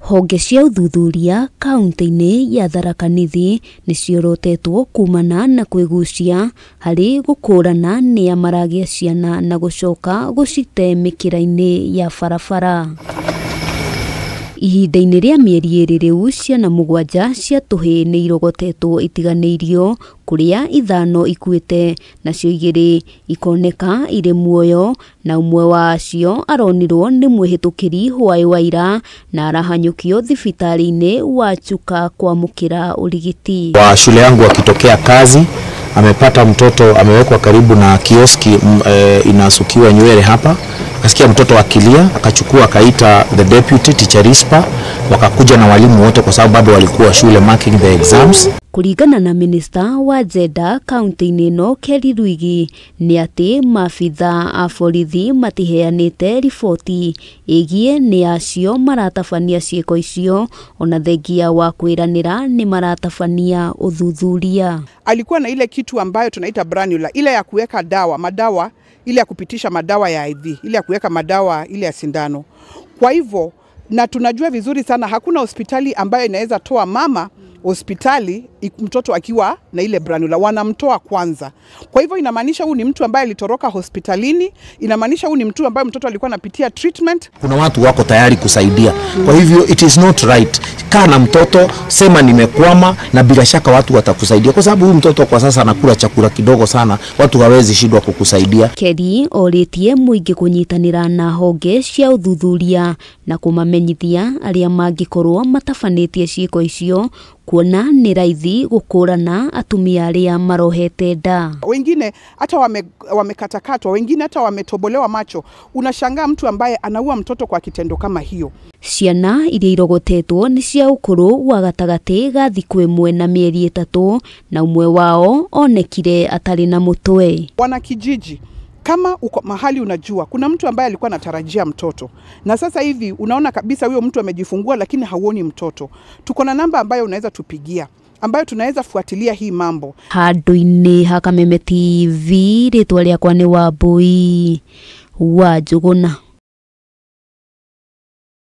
Honge cia uthuthuria kaunti-ini ya Tharaka Nithi niciorotetwo kumana na kwigucia hari gukurana ni amaragia ciana na gucoka gucite mikira-ini ya barabara. Ihinda-ini ria mieri iri riu ciana 7 cia tuhi ni irogotetwo itiganeirio, kuria 5 ikuite nacio 2 ikoneka iri muoyo, na umwe wacio aronirwo ni mwihitukiri hwai wa ira na arahanyukio thibitari-ini wa Chuka kwamukira urigiti. Wa shule yangu akitokea kazi amepata mtoto amewekwa karibu na kioski inasukiwa nywele hapa. Akasikia mtoto akilia, akachukua akaita the deputy teacher Rispa, wakakuja na walimu wote kwa sababu bado walikuwa shule marking the exams. Kuringana na minister wa Zeda kaunti-ini no Kelly Ruigi ni ati maafitha a borithi matiheanite riboti igie ni acio maratabania ciiko icio, ona thengia wa kwiranira ni maratabania uthuthuria. Alikuwa na ile kitu ambayo tunaita branula, ile ya kuweka madawa, ile ya kupitisha madawa ya IV, ile ya kuweka madawa ile ya sindano. Kwa hivyo, na tunajua vizuri sana hakuna hospitali ambayo inaweza toa mama hospitali mtoto akiwa na ile branula, wanamtoa kwanza. Kwa hivyo inamaanisha huyu ni mtu ambaye alitoroka hospitalini, inamaanisha huyu ni mtu ambaye mtoto alikuwa anapitia treatment. Kuna watu wako tayari kusaidia. Kwa hivyo it is not right. Kaa na mtoto, sema nimekwama, na bila shaka watu watakusaidia, kwa sababu huyu mtoto kwa sasa anakula chakula kidogo sana, watu hawezi shindwa kukusaidia. Kelly oritie muingi kunyitanira na honge cia uthuthuria na kumamenyithia aria mangikorwo matafanĩtie ciiko icio, kuona ni raithi gukurana atumia aria marohete nda. Wengine hata wamekatakatwa, wengine hata wametobolewa macho. Unashangaa mtu ambaye anaua mtoto kwa kitendo kama hiyo. Ciana iria irogotetwo ni cia ukuru wa gatagati ga thiku 1 na mieri 3, na umwe wao onekire atari na mutwe. Wana kijiji, kama uko mahali unajua kuna mtu ambaye alikuwa anatarajia mtoto na sasa hivi unaona kabisa huyo mtu amejifungua lakini hauoni mtoto, tuko na namba ambayo unaweza tupigia, ambayo tunaweza fuatilia hii mambo. Handu-ini ha Kameme TV, ritwa riakwa ni Wambui wa Njuguna.